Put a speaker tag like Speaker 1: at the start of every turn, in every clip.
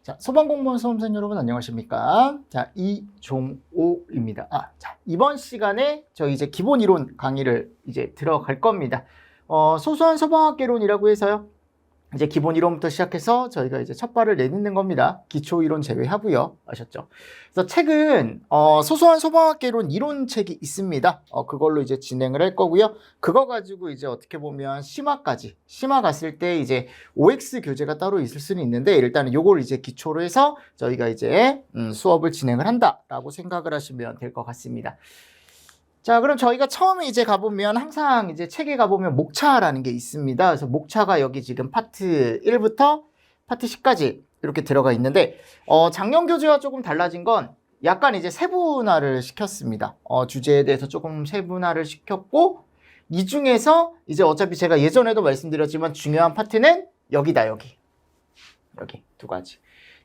Speaker 1: 자, 소방공무원 수험생 여러분 안녕하십니까? 자, 이종오입니다. 자, 이번 시간에 저희 이제 기본 이론 강의를 이제 들어갈 겁니다. 소소한 소방학개론이라고 해서요. 이제 기본 이론부터 시작해서 저희가 이제 첫 발을 내딛는 겁니다. 기초 이론 제외하고요. 아셨죠? 그래서 책은 소소한 소방학개론 이론책이 있습니다. 그걸로 이제 진행을 할 거고요. 그거 가지고 이제 어떻게 보면 심화 갔을 때 이제 OX 교재가 따로 있을 수는 있는데 일단은 요걸 이제 기초로 해서 저희가 이제 수업을 진행을 한다라고 생각을 하시면 될 것 같습니다. 자, 그럼 저희가 처음에 이제 가보면 항상 이제 책에 가보면 목차라는 게 있습니다. 그래서 목차가 여기 지금 파트 1부터 파트 10까지 이렇게 들어가 있는데, 작년 교재와 조금 달라진 건 약간 이제 세분화를 시켰습니다. 주제에 대해서 조금 세분화를 시켰고, 이 중에서 이제 어차피 제가 예전에도 말씀드렸지만 중요한 파트는 여기다, 여기 두 가지.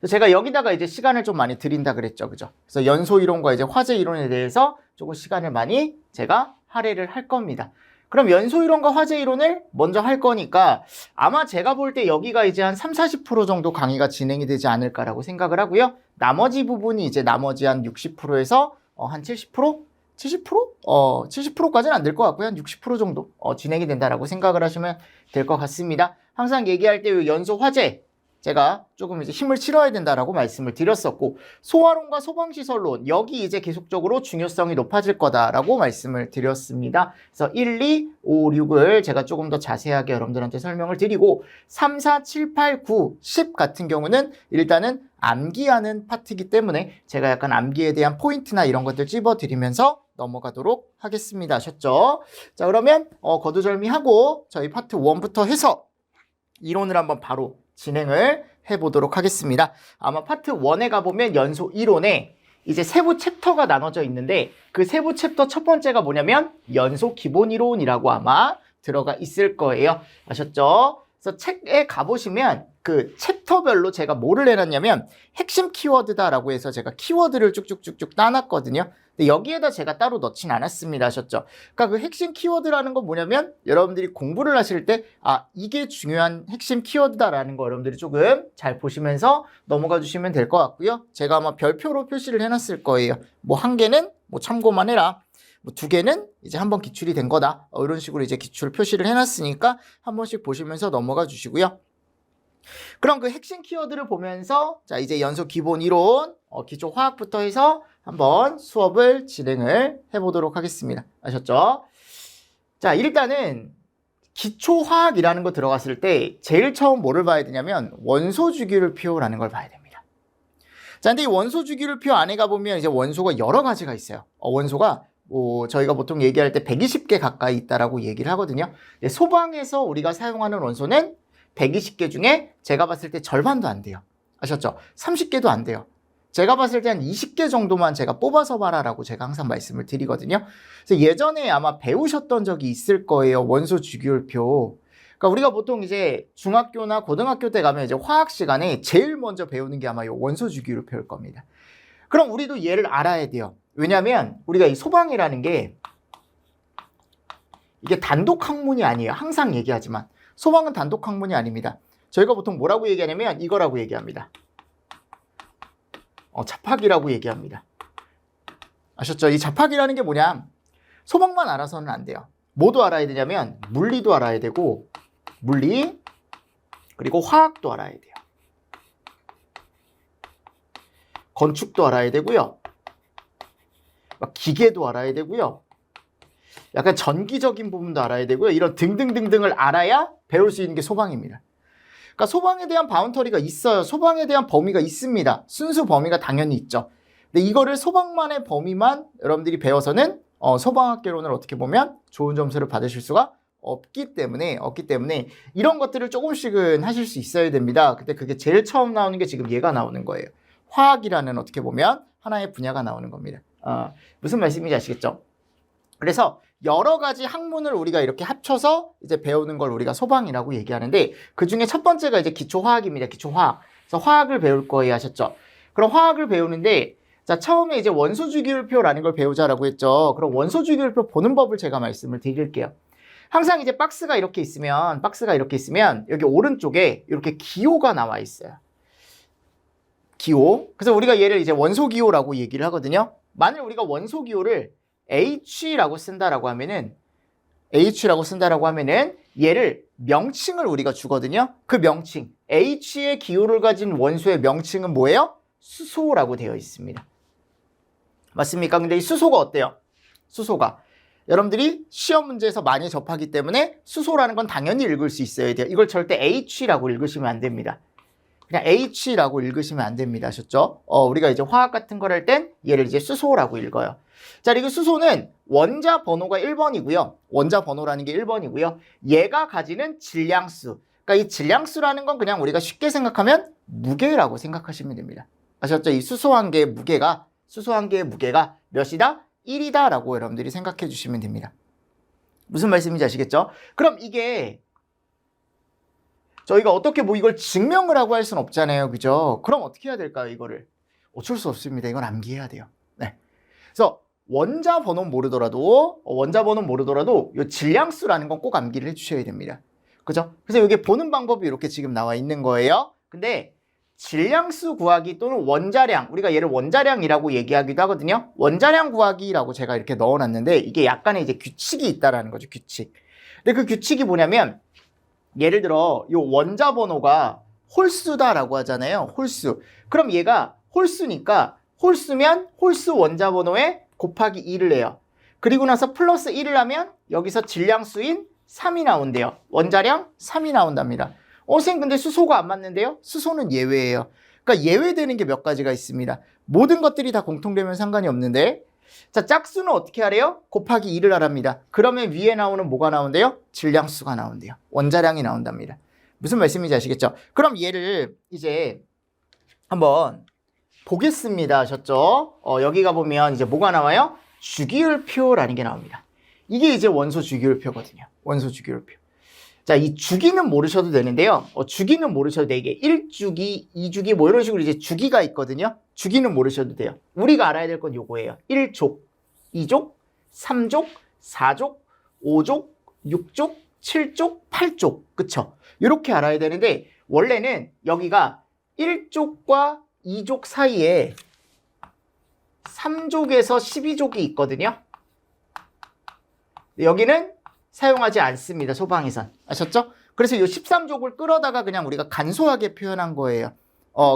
Speaker 1: 제가 여기다가 이제 시간을 좀 많이 드린다 그랬죠. 그죠? 그래서 연소 이론과 이제 화재 이론에 대해서 조금 시간을 많이 제가 할애를 할 겁니다. 그럼 연소 이론과 화재 이론을 먼저 할 거니까 아마 제가 볼 때 여기가 이제 한 30-40% 정도 강의가 진행이 되지 않을까라고 생각을 하고요. 나머지 부분이 이제 나머지 한 60%에서 한 70%? 70%? 70%까지는 안 될 것 같고요. 한 60% 정도 진행이 된다라고 생각을 하시면 될 것 같습니다. 항상 얘기할 때 연소 화재 제가 조금 이제 힘을 실어야 된다라고 말씀을 드렸었고, 소화론과 소방시설론, 여기 이제 계속적으로 중요성이 높아질 거다라고 말씀을 드렸습니다. 그래서 1, 2, 5, 6을 제가 조금 더 자세하게 여러분들한테 설명을 드리고, 3, 4, 7, 8, 9, 10 같은 경우는 일단은 암기하는 파트이기 때문에 제가 약간 암기에 대한 포인트나 이런 것들 찝어드리면서 넘어가도록 하겠습니다. 아셨죠? 자, 그러면 거두절미하고 저희 파트 1부터 해서 이론을 한번 바로 진행을 해보도록 하겠습니다. 아마 파트 1에 가보면 연소 이론에 이제 세부 챕터가 나눠져 있는데 그 세부 챕터 첫 번째가 뭐냐면 연소 기본 이론이라고 아마 들어가 있을 거예요. 아셨죠? 그래서 책에 가보시면 그 챕터별로 제가 뭐를 해놨냐면 핵심 키워드다라고 해서 제가 키워드를 쭉쭉쭉쭉 따놨거든요. 근데 여기에다 제가 따로 넣진 않았습니다. 아셨죠? 그러니까 그 핵심 키워드라는 건 뭐냐면 여러분들이 공부를 하실 때 이게 중요한 핵심 키워드다라는 거 여러분들이 조금 잘 보시면서 넘어가 주시면 될 것 같고요. 제가 아마 별표로 표시를 해놨을 거예요. 뭐 한 개는 뭐 참고만 해라. 뭐 두 개는 이제 한번 기출이 된 거다. 이런 식으로 이제 기출 표시를 해놨으니까 한 번씩 보시면서 넘어가 주시고요. 그럼 그 핵심 키워드를 보면서 자 이제 연소 기본 이론, 기초 화학부터 해서 한번 수업을 진행을 해보도록 하겠습니다. 아셨죠? 자, 일단은 기초 화학이라는 거 들어갔을 때 제일 처음 뭐를 봐야 되냐면 원소 주기율표라는 걸 봐야 됩니다. 자, 근데 이 원소 주기율표 안에 가보면 이제 원소가 여러 가지가 있어요. 원소가 저희가 보통 얘기할 때 120개 가까이 있다라고 얘기를 하거든요. 소방에서 우리가 사용하는 원소는 120개 중에 제가 봤을 때 절반도 안 돼요. 아셨죠? 30개도 안 돼요. 제가 봤을 때 한 20개 정도만 제가 뽑아서 봐라라고 제가 항상 말씀을 드리거든요. 그래서 예전에 아마 배우셨던 적이 있을 거예요. 원소 주기율표. 그러니까 우리가 보통 이제 중학교나 고등학교 때 가면 이제 화학 시간에 제일 먼저 배우는 게 아마 이 원소 주기율표일 겁니다. 그럼 우리도 얘를 알아야 돼요. 왜냐하면 우리가 이 소방이라는 게 이게 단독 학문이 아니에요. 항상 얘기하지만 소방은 단독 학문이 아닙니다. 저희가 보통 뭐라고 얘기하냐면 이거라고 얘기합니다. 자팍이라고 얘기합니다. 아셨죠? 이 자팍이라는 게 뭐냐? 소방만 알아서는 안 돼요. 뭐도 알아야 되냐면 물리도 알아야 되고 물리 그리고 화학도 알아야 돼요. 건축도 알아야 되고요. 막 기계도 알아야 되고요. 약간 전기적인 부분도 알아야 되고요. 이런 등등등등을 알아야 배울 수 있는 게 소방입니다. 그러니까 소방에 대한 바운터리가 있어요. 소방에 대한 범위가 있습니다. 순수 범위가 당연히 있죠. 근데 이거를 소방만의 범위만 여러분들이 배워서는 소방학개론을 어떻게 보면 좋은 점수를 받으실 수가 없기 때문에 이런 것들을 조금씩은 하실 수 있어야 됩니다. 근데 그게 제일 처음 나오는 게 지금 얘가 나오는 거예요. 화학이라는 어떻게 보면 하나의 분야가 나오는 겁니다. 무슨 말씀인지 아시겠죠? 그래서 여러 가지 학문을 우리가 이렇게 합쳐서 이제 배우는 걸 우리가 소방이라고 얘기하는데 그 중에 첫 번째가 이제 기초화학입니다. 기초화학. 그래서 화학을 배울 거예요. 하셨죠? 그럼 화학을 배우는데 자, 처음에 이제 원소 주기율표라는 걸 배우자라고 했죠. 그럼 원소 주기율표 보는 법을 제가 말씀을 드릴게요. 항상 이제 박스가 이렇게 있으면 여기 오른쪽에 이렇게 기호가 나와 있어요. 기호. 그래서 우리가 얘를 이제 원소 기호라고 얘기를 하거든요. 만일 우리가 원소 기호를 H라고 쓴다라고 하면은 얘를 명칭을 우리가 주거든요. 그 명칭 H의 기호를 가진 원소의 명칭은 뭐예요? 수소라고 되어 있습니다. 맞습니까? 근데 이 수소가 어때요? 수소가 여러분들이 시험 문제에서 많이 접하기 때문에 수소라는 건 당연히 읽을 수 있어야 돼요. 이걸 절대 H라고 읽으시면 안 됩니다. 그냥 H라고 읽으시면 안 됩니다. 아셨죠? 우리가 이제 화학 같은 걸 할 땐 얘를 이제 수소라고 읽어요. 자, 그리고 수소는 원자 번호가 1번이고요. 원자 번호라는 게 1번이고요. 얘가 가지는 질량수. 그러니까 이 질량수라는 건 그냥 우리가 쉽게 생각하면 무게라고 생각하시면 됩니다. 아셨죠? 이 수소 한 개의 무게가 몇이다? 1이다 라고 여러분들이 생각해 주시면 됩니다. 무슨 말씀인지 아시겠죠? 그럼 이게 저희가 어떻게 뭐 이걸 증명을 하고 할 수는 없잖아요. 그죠? 그럼 어떻게 해야 될까요? 이거를 어쩔 수 없습니다. 이건 암기해야 돼요. 네. 그래서 원자 번호는 모르더라도 이 질량수라는 건 꼭 암기를 해주셔야 됩니다. 그죠? 그래서 이게 보는 방법이 이렇게 지금 나와 있는 거예요. 근데 질량수 구하기 또는 원자량, 우리가 얘를 원자량이라고 얘기하기도 하거든요. 원자량 구하기라고 제가 이렇게 넣어놨는데 이게 약간의 이제 규칙이 있다라는 거죠. 규칙. 근데 그 규칙이 뭐냐면 예를 들어 이 원자 번호가 홀수다라고 하잖아요. 홀수. 그럼 얘가 홀수니까 홀수면 홀수 원자 번호에 곱하기 2를 해요. 그리고 나서 플러스 1을 하면 여기서 질량수인 3이 나온대요. 원자량 3이 나온답니다. 선생님 근데 수소가 안 맞는데요? 수소는 예외예요. 그러니까 예외되는 게 몇 가지가 있습니다. 모든 것들이 다 공통되면 상관이 없는데 자, 짝수는 어떻게 하래요? 곱하기 2를 하랍니다. 그러면 위에 나오는 뭐가 나온대요? 질량수가 나온대요. 원자량이 나온답니다. 무슨 말씀인지 아시겠죠? 그럼 얘를 이제 한번 보겠습니다. 하셨죠? 여기가 보면 이제 뭐가 나와요? 주기율표라는 게 나옵니다. 이게 이제 원소 주기율표거든요. 원소 주기율표. 자, 이 주기는 모르셔도 되는데요. 주기는 모르셔도 돼. 이게 1주기, 2주기 뭐 이런 식으로 이제 주기가 있거든요. 주기는 모르셔도 돼요. 우리가 알아야 될 건 요거예요. 1족, 2족, 3족, 4족, 5족, 6족, 7족, 8족. 그쵸? 이렇게 알아야 되는데 원래는 여기가 1족과 2족 사이에 3족에서 12족이 있거든요. 여기는 사용하지 않습니다. 소방에선. 아셨죠? 그래서 이 13족을 끌어다가 그냥 우리가 간소하게 표현한 거예요.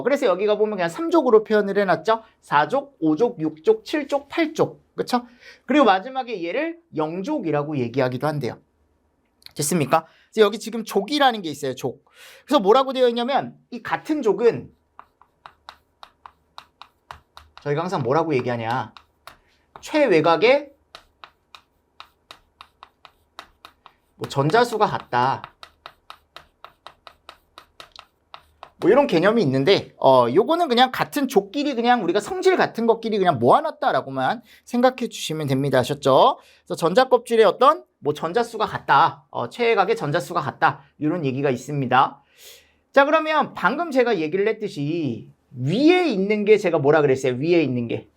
Speaker 1: 그래서 여기가 보면 그냥 3족으로 표현을 해놨죠. 4족, 5족, 6족, 7족, 8족. 그쵸? 그리고 마지막에 얘를 0족이라고 얘기하기도 한대요. 됐습니까? 그래서 여기 지금 족이라는 게 있어요. 족. 그래서 뭐라고 되어 있냐면 이 같은 족은 저희가 항상 뭐라고 얘기하냐. 최외곽의 뭐 전자수가 같다. 뭐 이런 개념이 있는데 요거는 그냥 같은 족끼리 그냥 우리가 성질 같은 것끼리 그냥 모아놨다라고만 생각해 주시면 됩니다. 아셨죠? 그래서 전자 껍질에 어떤 뭐 전자수가 같다. 최외곽의 전자수가 같다. 이런 얘기가 있습니다. 자, 그러면 방금 제가 얘기를 했듯이 위에 있는 게 제가 뭐라 그랬어요? 위에 있는 게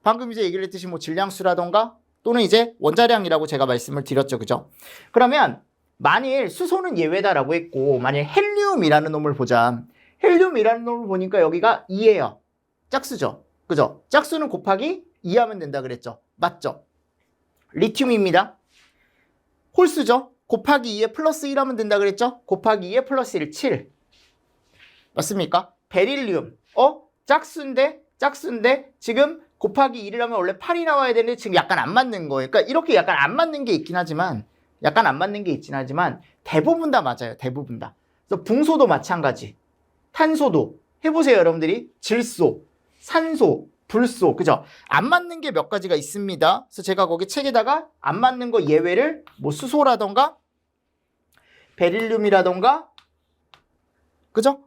Speaker 1: 방금 이제 얘기를 했듯이 뭐 질량수라던가 또는 이제 원자량이라고 제가 말씀을 드렸죠. 그죠? 그러면 만일 수소는 예외다라고 했고 만일 헬륨이라는 놈을 보자. 헬륨이라는 놈을 보니까 여기가 2예요. 짝수죠. 그죠? 짝수는 곱하기 2 하면 된다 그랬죠. 맞죠? 리튬입니다. 홀수죠. 곱하기 2에 플러스 1 하면 된다 그랬죠. 곱하기 2에 플러스 1, 7. 맞습니까? 베릴륨. 짝수인데 지금 곱하기 1을 하면 원래 8이 나와야 되는데 지금 약간 안 맞는 거예요. 그러니까 이렇게 약간 안 맞는 게 있긴 하지만 대부분 다 맞아요. 대부분 다. 그래서 붕소도 마찬가지. 탄소도 해보세요. 여러분들이 질소, 산소, 불소. 그죠? 안 맞는 게 몇 가지가 있습니다. 그래서 제가 거기 책에다가 안 맞는 거 예외를 뭐 수소라던가 베릴륨이라던가 그죠?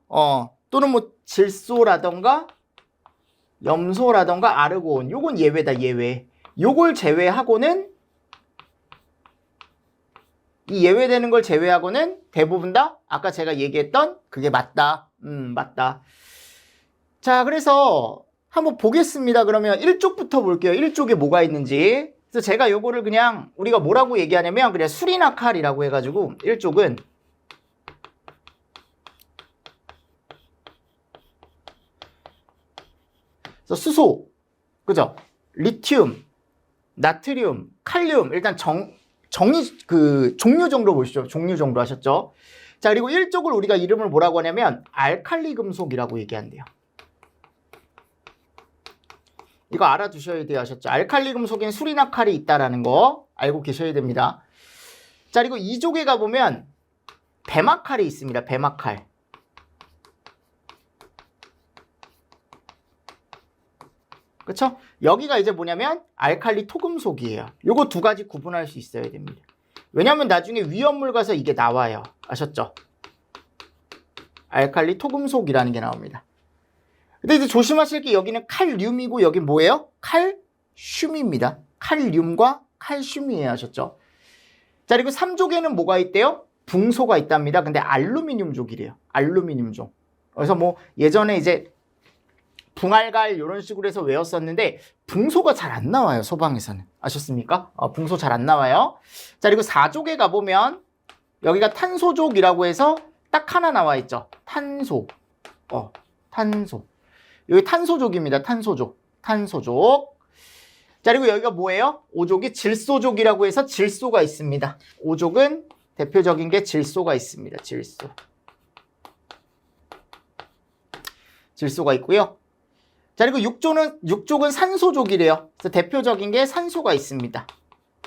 Speaker 1: 또는 뭐 질소라던가 염소라던가 아르곤 요건 예외다. 예외. 요걸 제외하고는 이 예외되는 걸 제외하고는 대부분 다 아까 제가 얘기했던 그게 맞다. 맞다. 자, 그래서 한번 보겠습니다. 그러면 1쪽부터 볼게요. 1쪽에 뭐가 있는지. 그래서 제가 요거를 그냥 우리가 뭐라고 얘기하냐면 그냥 수리나 칼이라고 해가지고 1쪽은 그래서 수소, 그죠? 리튬, 나트륨, 칼륨. 일단 종류 정도 보시죠. 종류 정도 하셨죠? 자, 그리고 1쪽을 우리가 이름을 뭐라고 하냐면 알칼리 금속이라고 얘기한대요. 이거 알아두셔야 돼요. 하셨죠? 알칼리 금속엔 술이나 칼이 있다라는 거 알고 계셔야 됩니다. 자, 그리고 2쪽에 가보면 배마칼이 있습니다. 배마칼. 그쵸? 여기가 이제 뭐냐면 알칼리 토금속이에요. 요거 두 가지 구분할 수 있어야 됩니다. 왜냐면 나중에 위험물 가서 이게 나와요. 아셨죠? 알칼리 토금속이라는 게 나옵니다. 근데 이제 조심하실 게 여기는 칼륨이고 여기 뭐예요? 칼슘입니다. 칼륨과 칼슘이에요. 아셨죠? 자, 그리고 3족에는 뭐가 있대요? 붕소가 있답니다. 근데 알루미늄족이래요. 알루미늄족. 그래서 뭐 예전에 이제 붕알갈 이런 식으로 해서 외웠었는데 붕소가 잘 안 나와요. 소방에서는. 아셨습니까? 붕소 잘 안 나와요. 자, 그리고 4족에 가보면 여기가 탄소족이라고 해서 딱 하나 나와 있죠. 탄소. 탄소. 여기 탄소족입니다. 탄소족. 탄소족. 자, 그리고 여기가 뭐예요? 5족이 질소족이라고 해서 질소가 있습니다. 5족은 대표적인 게 질소가 있습니다. 질소. 질소가 있고요. 자, 그리고 6족은 산소족이래요. 그래서 대표적인 게 산소가 있습니다.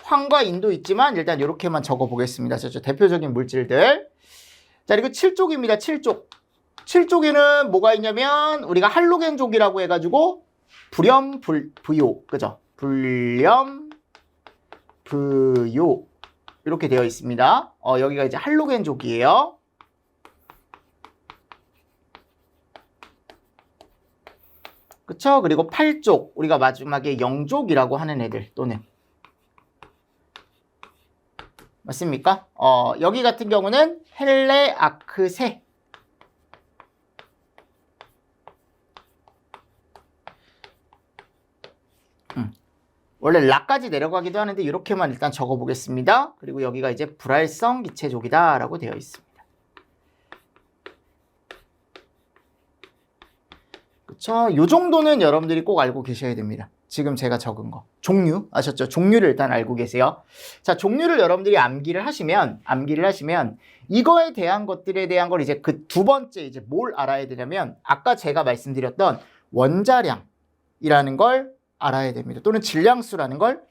Speaker 1: 황과 인도 있지만 일단 이렇게만 적어보겠습니다. 대표적인 물질들. 자, 그리고 7족입니다. 7족. 7족에는 뭐가 있냐면 우리가 할로겐족이라고 해가지고 불염, 부요. 그죠? 불염, 부요. 이렇게 되어 있습니다. 여기가 이제 할로겐족이에요. 그쵸? 그리고 8족, 우리가 마지막에 영족이라고 하는 애들 또는 맞습니까? 여기 같은 경우는 헬레, 아크, 세. 원래 라까지 내려가기도 하는데 이렇게만 일단 적어보겠습니다. 그리고 여기가 이제 불활성 기체족이다 라고 되어 있습니다. 그쵸? 요 정도는 여러분들이 꼭 알고 계셔야 됩니다. 지금 제가 적은 거. 종류 아셨죠? 종류를 일단 알고 계세요. 자, 종류를 여러분들이 암기를 하시면 이거에 대한 것들에 대한 걸 이제 그 두 번째 이제 뭘 알아야 되냐면 아까 제가 말씀드렸던 원자량이라는 걸 알아야 됩니다. 또는 질량수라는 걸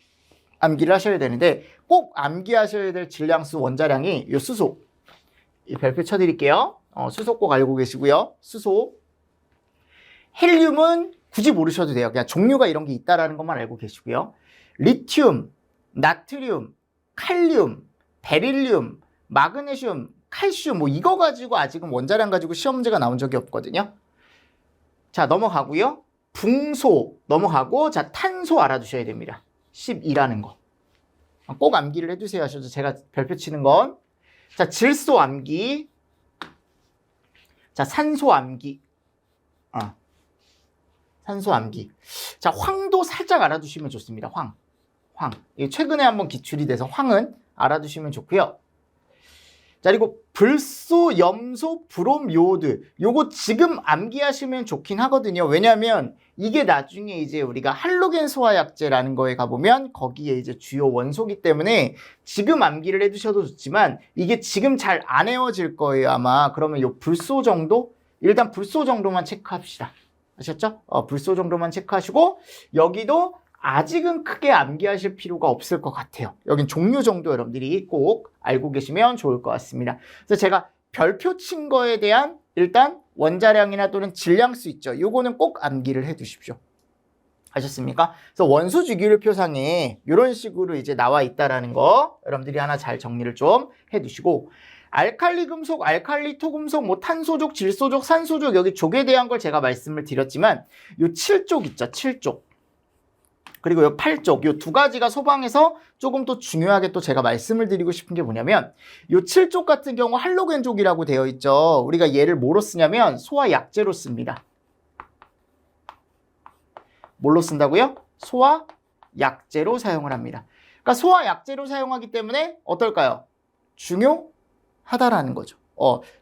Speaker 1: 암기를 하셔야 되는데 꼭 암기하셔야 될 질량수 원자량이 이 수소. 이 별표 쳐드릴게요. 수소 꼭 알고 계시고요. 수소. 헬륨은 굳이 모르셔도 돼요. 그냥 종류가 이런 게 있다라는 것만 알고 계시고요. 리튬, 나트륨, 칼륨, 베릴륨, 마그네슘, 칼슘 뭐 이거 가지고 아직은 원자량 가지고 시험 문제가 나온 적이 없거든요. 자, 넘어가고요. 붕소 넘어가고 자, 탄소 알아두셔야 됩니다. 12라는 거. 꼭 암기를 해두세요. 하셔서 제가 별표 치는 건. 자, 질소 암기. 자, 산소 암기. 산소 암기. 자, 황도 살짝 알아두시면 좋습니다. 황. 최근에 한번 기출이 돼서 황은 알아두시면 좋고요. 자, 그리고 불소, 염소, 브롬, 요오드. 요거 지금 암기하시면 좋긴 하거든요. 왜냐하면 이게 나중에 이제 우리가 할로겐 소화약제라는 거에 가보면 거기에 이제 주요 원소기 때문에 지금 암기를 해두셔도 좋지만 이게 지금 잘 안 외워질 거예요. 아마. 그러면 요 불소 정도? 일단 불소 정도만 체크합시다. 아셨죠? 불소 정도만 체크하시고 여기도 아직은 크게 암기하실 필요가 없을 것 같아요. 여긴 종류 정도 여러분들이 꼭 알고 계시면 좋을 것 같습니다. 그래서 제가 별표 친 거에 대한 일단 원자량이나 또는 질량수 있죠. 요거는 꼭 암기를 해 두십시오. 아셨습니까? 그래서 원소 주기율 표상에 이런 식으로 이제 나와 있다라는 거 여러분들이 하나 잘 정리를 좀 해 두시고 알칼리 금속, 알칼리 토금속, 뭐 탄소족, 질소족, 산소족 여기 족에 대한 걸 제가 말씀을 드렸지만 요 7족 있죠. 7족. 그리고 요 8족, 요 두 가지가 소방에서 조금 더 중요하게 또 제가 말씀을 드리고 싶은 게 뭐냐면 요 7족 같은 경우 할로겐족이라고 되어 있죠. 우리가 얘를 뭐로 쓰냐면 소화약제로 씁니다. 뭘로 쓴다고요? 소화약제로 사용을 합니다. 그러니까 소화약제로 사용하기 때문에 어떨까요? 중요하다라는 거죠.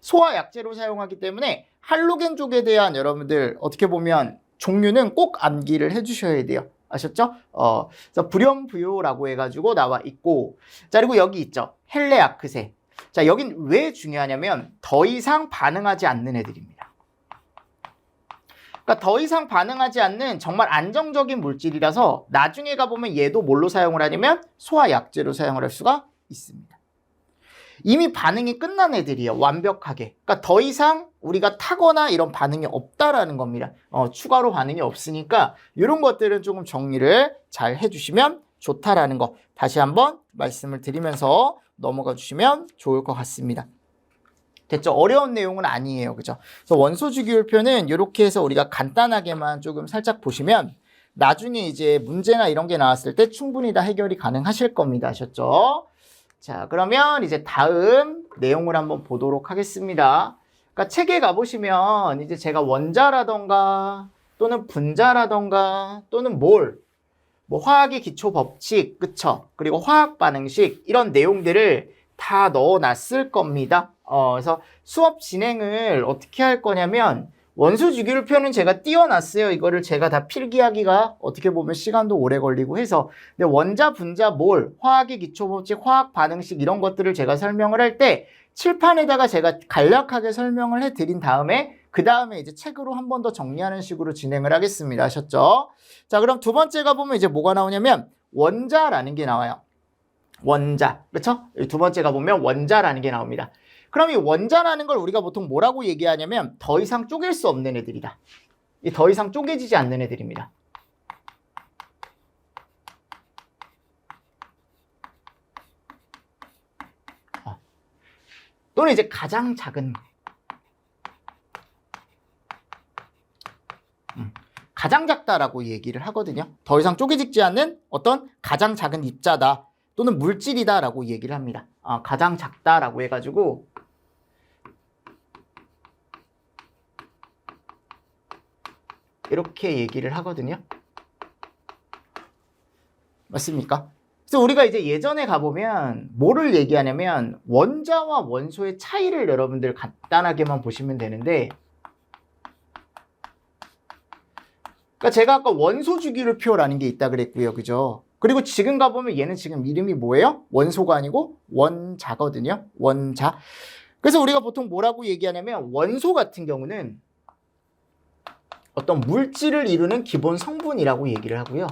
Speaker 1: 소화약제로 사용하기 때문에 할로겐족에 대한 여러분들 어떻게 보면 종류는 꼭 암기를 해주셔야 돼요. 아셨죠? 그래서 불염부요라고 해가지고 나와 있고, 자, 그리고 여기 있죠. 헬레아크세. 자, 여긴 왜 중요하냐면 더 이상 반응하지 않는 애들입니다. 그러니까 더 이상 반응하지 않는 정말 안정적인 물질이라서 나중에 가보면 얘도 뭘로 사용을 하냐면 소화약제로 사용을 할 수가 있습니다. 이미 반응이 끝난 애들이에요. 완벽하게. 그러니까 더 이상 우리가 타거나 이런 반응이 없다라는 겁니다. 추가로 반응이 없으니까 이런 것들은 조금 정리를 잘 해주시면 좋다라는 거 다시 한번 말씀을 드리면서 넘어가 주시면 좋을 것 같습니다. 됐죠? 어려운 내용은 아니에요. 그죠? 그래서 원소 주기율표는 이렇게 해서 우리가 간단하게만 조금 살짝 보시면 나중에 이제 문제나 이런 게 나왔을 때 충분히 다 해결이 가능하실 겁니다. 아셨죠? 자, 그러면 이제 다음 내용을 한번 보도록 하겠습니다. 그러니까 책에 가보시면 이제 제가 원자라던가 또는 분자라던가 또는 뭐 화학의 기초 법칙, 그쵸? 그리고 화학 반응식 이런 내용들을 다 넣어놨을 겁니다. 그래서 수업 진행을 어떻게 할 거냐면 원소 주기율표는 제가 띄워놨어요. 이거를 제가 다 필기하기가 어떻게 보면 시간도 오래 걸리고 해서. 근데 원자, 분자, 몰, 화학의 기초 법칙, 화학 반응식 이런 것들을 제가 설명을 할 때 칠판에다가 제가 간략하게 설명을 해드린 다음에 그 다음에 이제 책으로 한 번 더 정리하는 식으로 진행을 하겠습니다. 아셨죠? 자, 그럼 두 번째가 보면 이제 뭐가 나오냐면 원자라는 게 나와요. 원자. 그렇죠? 두 번째가 보면 원자라는 게 나옵니다. 그럼 이 원자라는 걸 우리가 보통 뭐라고 얘기하냐면 더 이상 쪼갤 수 없는 애들이다. 이 더 이상 쪼개지지 않는 애들입니다. 또는 이제 가장 작은 가장 작다라고 얘기를 하거든요. 더 이상 쪼개지지 않는 어떤 가장 작은 입자다 또는 물질이다라고 얘기를 합니다. 가장 작다라고 해가지고 이렇게 얘기를 하거든요. 맞습니까? 그래서 우리가 이제 예전에 가보면 뭐를 얘기하냐면 원자와 원소의 차이를 여러분들 간단하게만 보시면 되는데, 그러니까 제가 아까 원소 주기율표라는 게 있다 그랬고요. 그죠? 그리고 지금 가보면 얘는 지금 이름이 뭐예요? 원소가 아니고 원자거든요. 원자. 그래서 우리가 보통 뭐라고 얘기하냐면 원소 같은 경우는 어떤 물질을 이루는 기본 성분이라고 얘기를 하고요.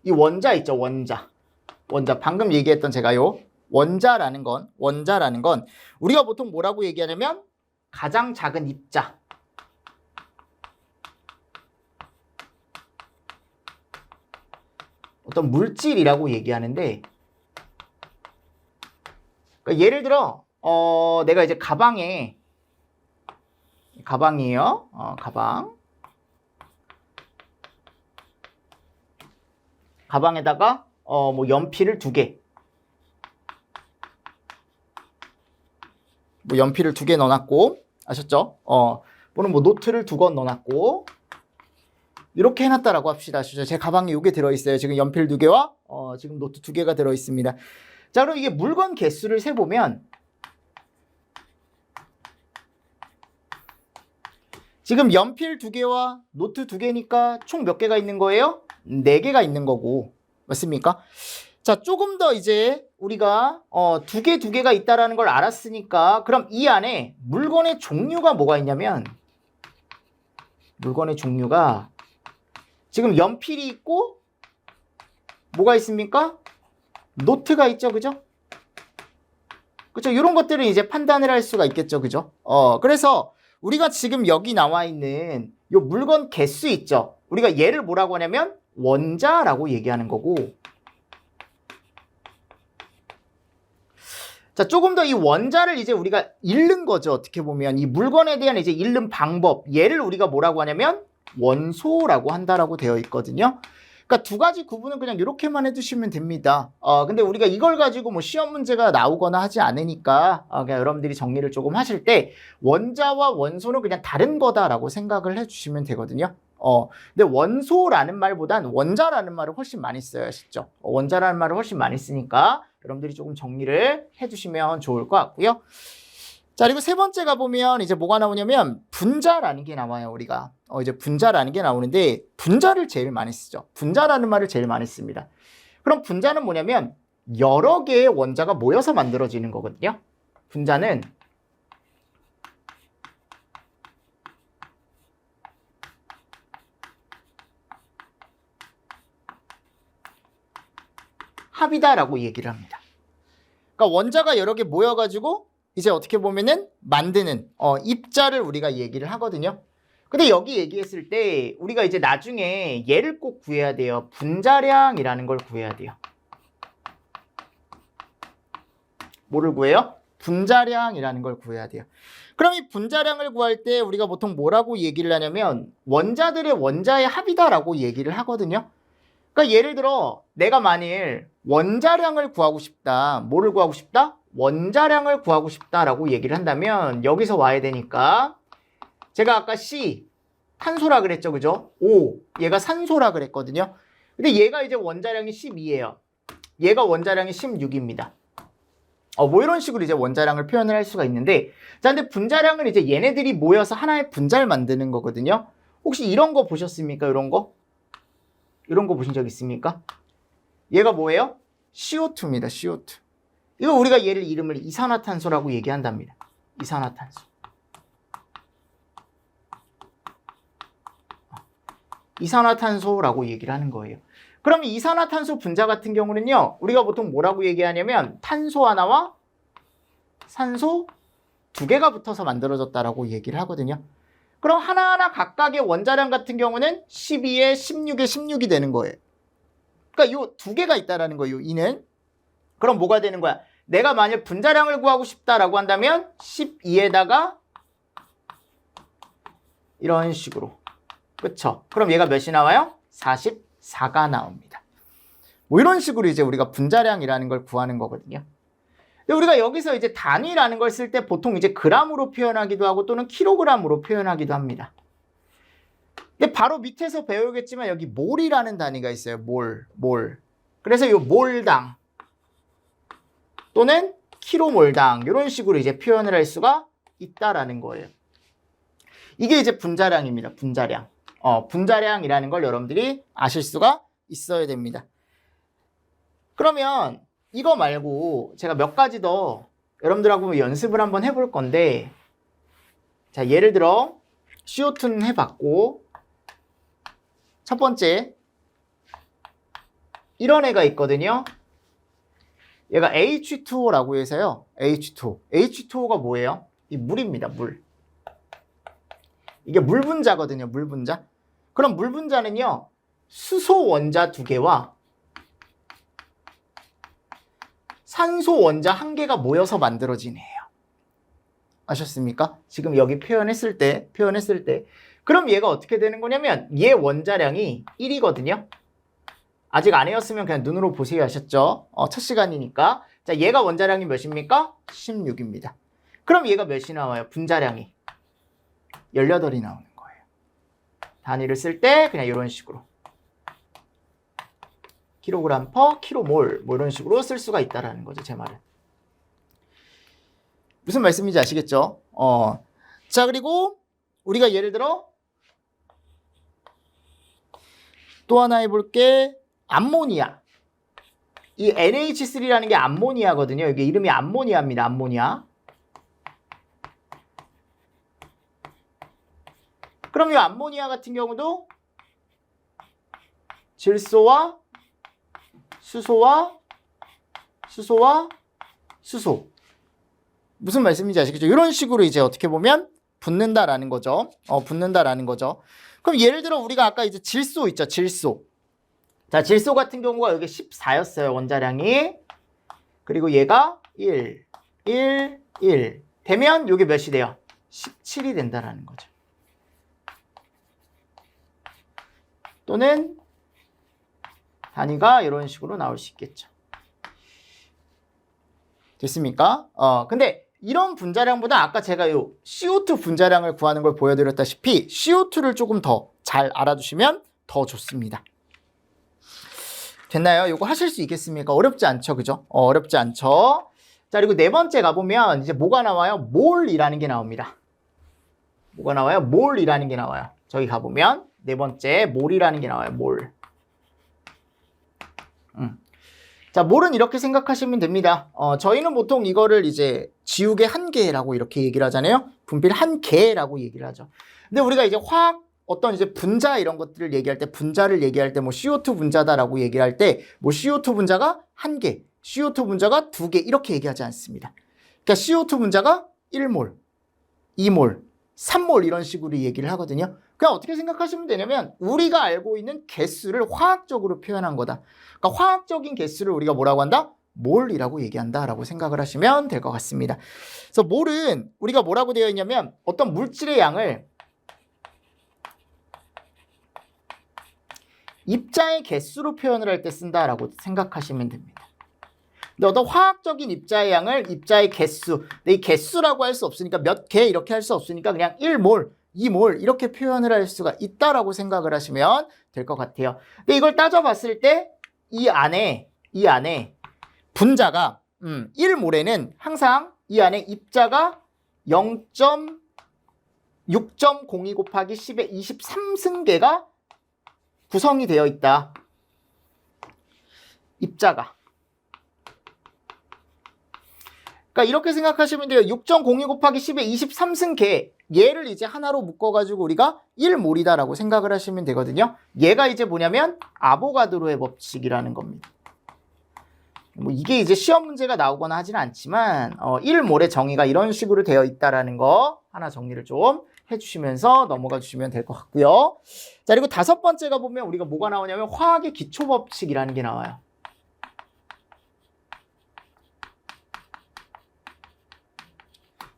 Speaker 1: 이 원자 있죠, 원자. 원자. 방금 얘기했던 제가요. 원자라는 건 우리가 보통 뭐라고 얘기하냐면 가장 작은 입자. 어떤 물질이라고 얘기하는데, 그러니까 예를 들어 내가 이제 가방이에요. 가방에다가 뭐 연필을 2개. 뭐 연필을 2개 넣어놨고, 아셨죠? 또는 뭐 노트를 2권 넣어놨고, 이렇게 해놨다라고 합시다. 아시죠? 제 가방에 이게 들어있어요. 지금 연필 2개와 지금 노트 2개가 들어있습니다. 자, 그럼 이게 물건 개수를 세보면 지금 연필 2개와 노트 2개니까 총 몇 개가 있는 거예요? 4개가 있는 거고, 맞습니까? 자, 조금 더 이제 우리가 2개가 있다라는 걸 알았으니까 그럼 이 안에 물건의 종류가 뭐가 있냐면 물건의 종류가 지금 연필이 있고 뭐가 있습니까? 노트가 있죠. 그죠? 그죠? 이런 것들은 이제 판단을 할 수가 있겠죠. 그죠? 그래서 우리가 지금 여기 나와 있는 이 물건 개수 있죠. 우리가 얘를 뭐라고 하냐면 원자라고 얘기하는 거고, 자, 조금 더 이 원자를 이제 우리가 읽는 거죠. 어떻게 보면 이 물건에 대한 이제 읽는 방법, 얘를 우리가 뭐라고 하냐면 원소라고 한다라고 되어 있거든요. 그러니까 두 가지 구분은 그냥 이렇게만 해두시면 됩니다. 근데 우리가 이걸 가지고 뭐 시험 문제가 나오거나 하지 않으니까 그냥 여러분들이 정리를 조금 하실 때 원자와 원소는 그냥 다른 거다라고 생각을 해주시면 되거든요. 근데 원소라는 말보단 원자라는 말을 훨씬 많이 써요. 아시죠? 원자라는 말을 훨씬 많이 쓰니까 여러분들이 조금 정리를 해주시면 좋을 것 같고요. 자, 그리고 세 번째 가보면 이제 뭐가 나오냐면 분자라는 게 나와요, 우리가. 이제 분자라는 게 나오는데 분자를 제일 많이 쓰죠. 분자라는 말을 제일 많이 씁니다. 그럼 분자는 뭐냐면 여러 개의 원자가 모여서 만들어지는 거거든요. 분자는 합이다라고 얘기를 합니다. 그러니까 원자가 여러 개 모여가지고 이제 어떻게 보면은 만드는 입자를 우리가 얘기를 하거든요. 근데 여기 얘기했을 때 우리가 이제 나중에 얘를 꼭 구해야 돼요. 분자량이라는 걸 구해야 돼요. 뭐를 구해요? 분자량이라는 걸 구해야 돼요. 그럼 이 분자량을 구할 때 우리가 보통 뭐라고 얘기를 하냐면 원자들의 원자의 합이다라고 얘기를 하거든요. 그러니까 예를 들어 내가 만일 원자량을 구하고 싶다. 뭐를 구하고 싶다? 원자량을 구하고 싶다라고 얘기를 한다면 여기서 와야 되니까 제가 아까 C 탄소라 그랬죠, 그죠? O 얘가 산소라 그랬거든요. 근데 얘가 이제 원자량이 12예요. 얘가 원자량이 16입니다. 뭐 이런 식으로 이제 원자량을 표현을 할 수가 있는데, 자, 근데 분자량은 이제 얘네들이 모여서 하나의 분자를 만드는 거거든요. 혹시 이런 거 보셨습니까? 이런 거? 이런 거 보신 적 있습니까? 얘가 뭐예요? CO2입니다. CO2. 이거 우리가 얘를 이름을 이산화탄소라고 얘기한답니다. 이산화탄소. 이산화탄소라고 얘기를 하는 거예요. 그럼 이산화탄소 분자 같은 경우는요, 우리가 보통 뭐라고 얘기하냐면 탄소 하나와 산소 두 개가 붙어서 만들어졌다라고 얘기를 하거든요. 그럼 하나하나 각각의 원자량 같은 경우는 12에 16에 16이 되는 거예요. 그러니까 요 두 개가 있다라는 거예요, 이는. 그럼 뭐가 되는 거야? 내가 만약 분자량을 구하고 싶다라고 한다면 12에다가 이런 식으로. 그쵸? 그럼 얘가 몇이 나와요? 44가 나옵니다. 뭐 이런 식으로 이제 우리가 분자량이라는 걸 구하는 거거든요. 근데 우리가 여기서 이제 단위라는 걸 쓸 때 보통 이제 그램으로 표현하기도 하고 또는 킬로그램으로 표현하기도 합니다. 근데 바로 밑에서 배우겠지만 여기 몰이라는 단위가 있어요. 몰. 그래서 이 몰당 또는 킬로몰당 이런 식으로 이제 표현을 할 수가 있다라는 거예요. 이게 이제 분자량입니다. 분자량. 분자량이라는 걸 여러분들이 아실 수가 있어야 됩니다. 그러면 이거 말고 제가 몇 가지 더 여러분들하고 연습을 한번 해볼 건데, 자, 예를 들어 CO2는 해봤고, 첫 번째 이런 애가 있거든요. 얘가 H2O라고 해서요. H2O가 뭐예요? 이 물입니다. 물. 이게 물 분자거든요. 물 분자. 그럼 물 분자는요, 수소 원자 2개와 산소 원자 1개가 모여서 만들어진 애예요. 아셨습니까? 지금 여기 표현했을 때 그럼 얘가 어떻게 되는 거냐면 얘 원자량이 1이거든요. 아직 안 외웠으면 그냥 눈으로 보세요. 하셨죠? 첫 시간이니까. 자, 얘가 원자량이 몇입니까? 16입니다. 그럼 얘가 몇이 나와요? 분자량이 18이 나오는 거예요. 단위를 쓸 때 그냥 이런 식으로 킬로그램 퍼 킬로몰 뭐 이런 식으로 쓸 수가 있다라는 거죠. 제 말은. 무슨 말씀인지 아시겠죠? 자, 그리고 우리가 예를 들어 또 하나 해볼게. 암모니아. 이 NH3라는 게 암모니아거든요. 이게 이름이 암모니아입니다. 암모니아. 그럼 이 암모니아 같은 경우도 질소와 수소와 수소. 무슨 말씀인지 아시겠죠? 이런 식으로 이제 어떻게 보면 붙는다라는 거죠. 붙는다라는 거죠. 그럼 예를 들어 우리가 아까 이제 질소 있죠. 질소. 자, 질소 같은 경우가 여기 14였어요. 원자량이. 그리고 얘가 1 되면 이게 몇이 돼요? 17이 된다라는 거죠. 또는 단위가 이런 식으로 나올 수 있겠죠. 됐습니까? 근데 이런 분자량보다 아까 제가 요 CO2 분자량을 구하는 걸 보여드렸다시피 CO2를 조금 더 잘 알아두시면 더 좋습니다. 됐나요? 이거 하실 수 있겠습니까? 어렵지 않죠, 그죠? 어렵지 않죠. 자, 그리고 네 번째 가보면 이제 뭐가 나와요? 몰이라는 게 나옵니다. 뭐가 나와요? 몰이라는 게 나와요. 저기 가보면 네 번째 몰이라는 게 나와요. 몰. 자, 몰은 이렇게 생각하시면 됩니다. 저희는 보통 이거를 이제 지우개 한 개라고 이렇게 얘기를 하잖아요. 분필 한 개라고 얘기를 하죠. 근데 우리가 이제 화학 어떤 이제 분자 이런 것들을 얘기할 때, 분자를 얘기할 때 뭐 CO2 분자다라고 얘기를 할 때 뭐 CO2 분자가 한 개, CO2 분자가 두 개 이렇게 얘기하지 않습니다. 그러니까 CO2 분자가 1몰, 2몰, 3몰 이런 식으로 얘기를 하거든요. 그냥 어떻게 생각하시면 되냐면 우리가 알고 있는 개수를 화학적으로 표현한 거다. 그러니까 화학적인 개수를 우리가 뭐라고 한다? 몰이라고 얘기한다라고 생각을 하시면 될 것 같습니다. 그래서 몰은 우리가 뭐라고 되어 있냐면 어떤 물질의 양을 입자의 개수로 표현을 할 때 쓴다라고 생각하시면 됩니다. 근데 어떤 화학적인 입자의 양을 입자의 개수, 근데 이 개수라고 할 수 없으니까 몇 개 이렇게 할 수 없으니까 그냥 1몰, 2몰 이렇게 표현을 할 수가 있다라고 생각을 하시면 될 것 같아요. 근데 이걸 따져봤을 때 이 안에 분자가 1몰에는 항상 이 안에 입자가 0.6.02 곱하기 10의 23승계가 구성이 되어 있다. 입자가. 그러니까 이렇게 생각하시면 돼요. 6.02 곱하기 10의 23승계. 얘를 이제 하나로 묶어가지고 우리가 1몰이다라고 생각을 하시면 되거든요. 얘가 이제 뭐냐면 아보가드로의 법칙이라는 겁니다. 뭐 이게 이제 시험 문제가 나오거나 하지는 않지만 1몰의 정의가 이런 식으로 되어 있다라는 거 하나 정리를 좀 해주시면서 넘어가 주시면 될 것 같고요. 자, 그리고 다섯 번째가 보면 우리가 뭐가 나오냐면 화학의 기초법칙이라는 게 나와요.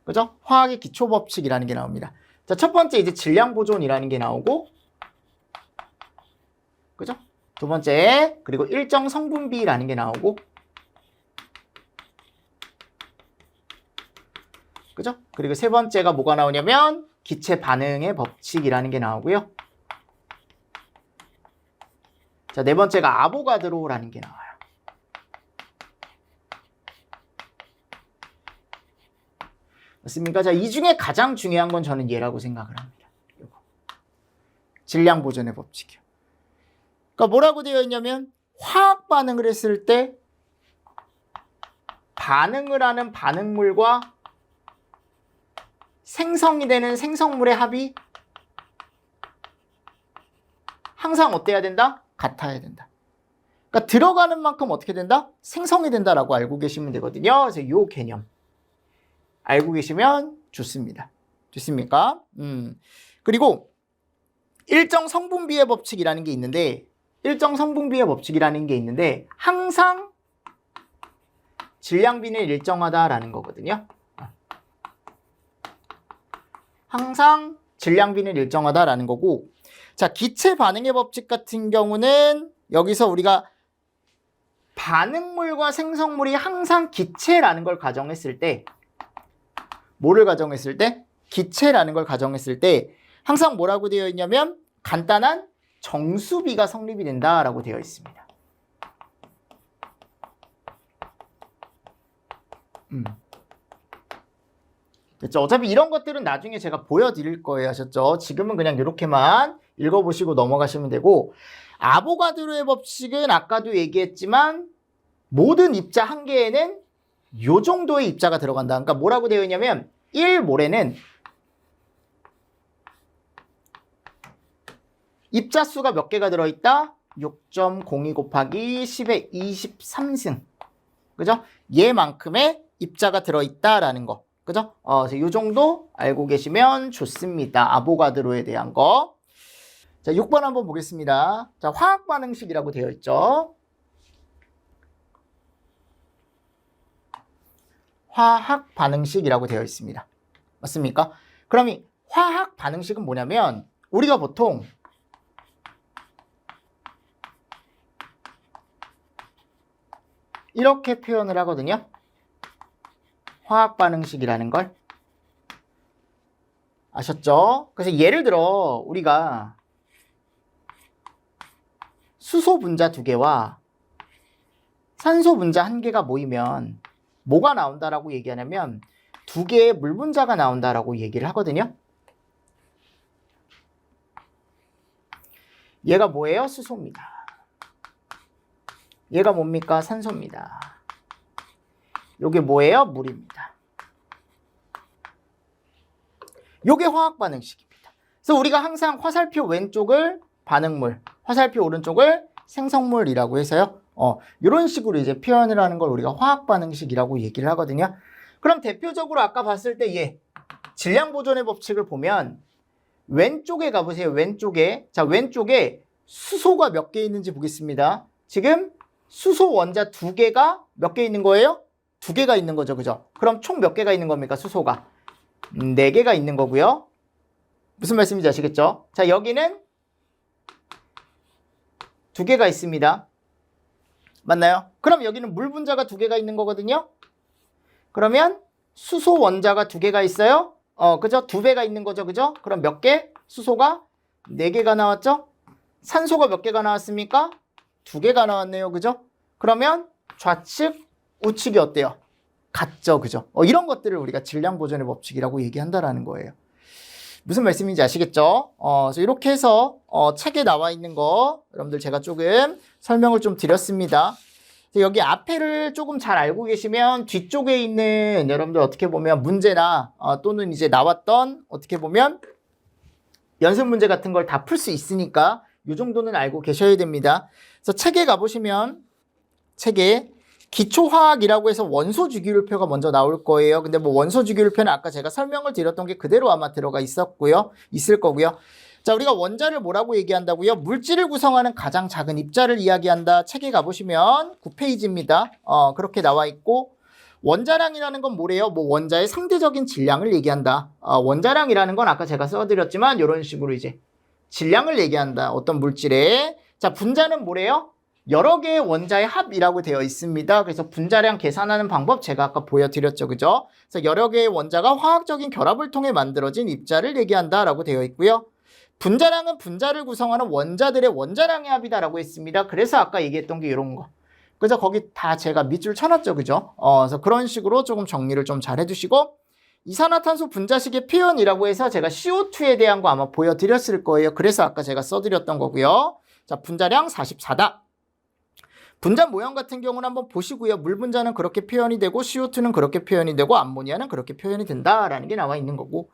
Speaker 1: 그죠? 화학의 기초법칙이라는 게 나옵니다. 자, 첫 번째 이제 질량보존이라는 게 나오고, 그죠? 두 번째, 그리고 일정 성분비라는 게 나오고, 그죠? 그리고 세 번째가 뭐가 나오냐면 기체 반응의 법칙이라는 게 나오고요. 자, 네 번째가 아보가드로라는 게 나와요. 맞습니까? 자, 이 중에 가장 중요한 건 저는 얘라고 생각을 합니다. 요거. 질량 보존의 법칙이요. 그러니까 뭐라고 되어 있냐면 화학 반응을 했을 때 반응을 하는 반응물과 생성이 되는 생성물의 합이 항상 어때야 된다? 같아야 된다. 그러니까 들어가는 만큼 어떻게 된다? 생성이 된다라고 알고 계시면 되거든요. 그래서 이 개념 알고 계시면 좋습니다. 됐습니까? 그리고 일정 성분비의 법칙이라는 게 있는데 항상 질량비는 일정하다라는 거거든요. 항상 질량비는 일정하다라는 거고, 자, 기체 반응의 법칙 같은 경우는 여기서 우리가 반응물과 생성물이 항상 기체라는 걸 가정했을 때, 뭐를 가정했을 때? 기체라는 걸 가정했을 때 항상 뭐라고 되어 있냐면 간단한 정수비가 성립이 된다라고 되어 있습니다. 됐죠? 어차피 이런 것들은 나중에 제가 보여드릴 거예요. 하셨죠? 지금은 그냥 이렇게만 읽어보시고 넘어가시면 되고, 아보가드로의 법칙은 아까도 얘기했지만 모든 입자 한 개에는 요 정도의 입자가 들어간다. 그러니까 뭐라고 되어 있냐면 1몰에는 입자 수가 몇 개가 들어있다? 6.02 곱하기 10의 23승. 그죠? 얘만큼의 입자가 들어있다라는 거. 그죠? 요 정도 알고 계시면 좋습니다. 아보가드로에 대한 거. 자, 6번 한번 보겠습니다. 자, 화학 반응식이라고 되어 있죠. 화학 반응식이라고 되어 있습니다. 맞습니까? 그럼 이 화학 반응식은 뭐냐면 우리가 보통 이렇게 표현을 하거든요. 화학 반응식이라는 걸. 아셨죠? 그래서 예를 들어 우리가 수소 분자 두 개와 산소 분자 1개가 모이면 뭐가 나온다라고 얘기하냐면 2개의 물 분자가 나온다라고 얘기를 하거든요. 얘가 뭐예요? 수소입니다. 얘가 뭡니까? 산소입니다. 요게 뭐예요? 물입니다. 요게 화학 반응식입니다. 그래서 우리가 항상 화살표 왼쪽을 반응물, 화살표 오른쪽을 생성물이라고 해서요. 이런 식으로 이제 표현을 하는 걸 우리가 화학 반응식이라고 얘기를 하거든요. 그럼 대표적으로 아까 봤을 때 얘 질량 보존의 법칙을 보면 왼쪽에 가보세요. 왼쪽에. 자, 왼쪽에 수소가 몇 개 있는지 보겠습니다. 지금 수소 원자 2개가 몇 개 있는 거예요? 2개가 있는 거죠. 그죠? 그럼 총 몇 개가 있는 겁니까? 수소가 4개가 있는 거고요. 무슨 말씀인지 아시겠죠? 자, 여기는 2개가 있습니다. 맞나요? 그럼 여기는 물 분자가 2개가 있는 거거든요. 그러면 수소 원자가 2개가 있어요. 그죠? 2배가 있는 거죠. 그죠? 그럼 몇 개? 수소가 4개가 나왔죠? 산소가 몇 개가 나왔습니까? 2개가 나왔네요. 그죠? 그러면 좌측, 우측이 어때요? 같죠. 그죠? 이런 것들을 우리가 질량 보존의 법칙이라고 얘기한다라는 거예요. 무슨 말씀인지 아시겠죠? 그래서 이렇게 해서 책에 나와 있는 거 여러분들 제가 조금 설명을 좀 드렸습니다. 여기 앞에를 조금 잘 알고 계시면 뒤쪽에 있는 여러분들 어떻게 보면 문제나 또는 이제 나왔던 어떻게 보면 연습 문제 같은 걸 다 풀 수 있으니까 이 정도는 알고 계셔야 됩니다. 그래서 책에 가보시면 책에 기초화학이라고 해서 원소 주기율표가 먼저 나올 거예요. 근데 뭐 원소 주기율표는 아까 제가 설명을 드렸던 게 그대로 아마 들어가 있을 거고요. 자, 우리가 원자를 뭐라고 얘기한다고요? 물질을 구성하는 가장 작은 입자를 이야기한다. 책에 가보시면 9페이지입니다. 그렇게 나와 있고 원자량이라는 건 뭐래요? 뭐 원자의 상대적인 질량을 얘기한다. 원자량이라는 건 아까 제가 써드렸지만 이런 식으로 이제 질량을 얘기한다. 어떤 물질에. 자, 분자는 뭐래요? 여러 개의 원자의 합이라고 되어 있습니다. 그래서 분자량 계산하는 방법 제가 아까 보여드렸죠. 그죠? 그래서 여러 개의 원자가 화학적인 결합을 통해 만들어진 입자를 얘기한다라고 되어 있고요. 분자량은 분자를 구성하는 원자들의 원자량의 합이다라고 했습니다. 그래서 아까 얘기했던 게 이런 거. 그래서 거기 다 제가 밑줄 쳐놨죠. 그죠? 그래서 그런 식으로 조금 정리를 좀 잘 해주시고 이산화탄소 분자식의 표현이라고 해서 제가 CO2에 대한 거 아마 보여드렸을 거예요. 그래서 아까 제가 써드렸던 거고요. 자, 분자량 44다. 분자 모형 같은 경우는 한번 보시고요. 물 분자는 그렇게 표현이 되고 CO2는 그렇게 표현이 되고 암모니아는 그렇게 표현이 된다라는 게 나와 있는 거고.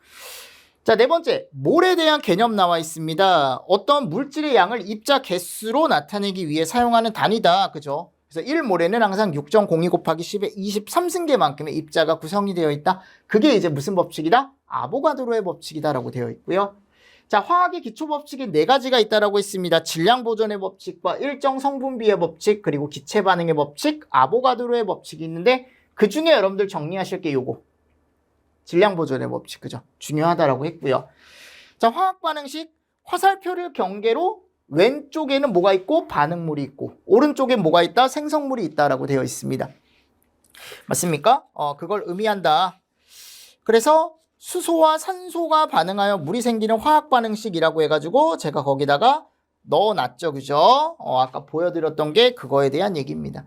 Speaker 1: 자, 네 번째, 몰에 대한 개념 나와 있습니다. 어떤 물질의 양을 입자 개수로 나타내기 위해 사용하는 단위다. 그죠? 그래서 1몰에는 항상 6.02 곱하기 10의 23승계만큼의 입자가 구성이 되어 있다. 그게 이제 무슨 법칙이다? 아보가드로의 법칙이다라고 되어 있고요. 자, 화학의 기초 법칙이 4가지가 있다라고 했습니다. 질량 보존의 법칙과 일정 성분비의 법칙, 그리고 기체 반응의 법칙, 아보가드로의 법칙이 있는데 그 중에 여러분들 정리하실 게 요거. 질량 보존의 법칙, 그죠? 중요하다라고 했고요. 자, 화학 반응식 화살표를 경계로 왼쪽에는 뭐가 있고 반응물이 있고 오른쪽에 뭐가 있다? 생성물이 있다라고 되어 있습니다. 맞습니까? 그걸 의미한다. 그래서 수소와 산소가 반응하여 물이 생기는 화학 반응식이라고 해가지고 제가 거기다가 넣어놨죠. 그죠? 아까 보여드렸던 게 그거에 대한 얘기입니다.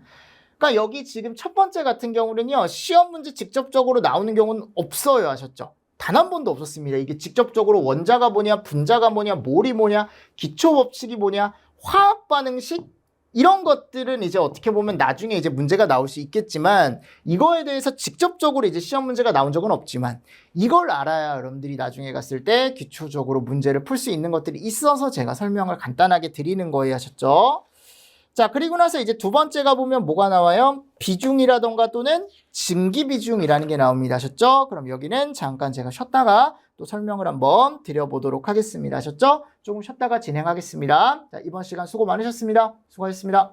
Speaker 1: 그러니까 여기 지금 첫 번째 같은 경우는요. 시험 문제 직접적으로 나오는 경우는 없어요. 하셨죠? 단 한 번도 없었습니다. 이게 직접적으로 원자가 뭐냐, 분자가 뭐냐, 몰이 뭐냐, 기초 법칙이 뭐냐, 화학 반응식 이런 것들은 이제 어떻게 보면 나중에 이제 문제가 나올 수 있겠지만 이거에 대해서 직접적으로 이제 시험 문제가 나온 적은 없지만 이걸 알아야 여러분들이 나중에 갔을 때 기초적으로 문제를 풀 수 있는 것들이 있어서 제가 설명을 간단하게 드리는 거예요. 하셨죠? 자, 그리고 나서 이제 두 번째가 보면 뭐가 나와요? 비중이라던가 또는 증기 비중이라는 게 나옵니다. 하셨죠? 그럼 여기는 잠깐 제가 쉬었다가 또 설명을 한번 드려보도록 하겠습니다. 하셨죠? 조금 쉬었다가 진행하겠습니다. 자, 이번 시간 수고 많으셨습니다. 수고하셨습니다.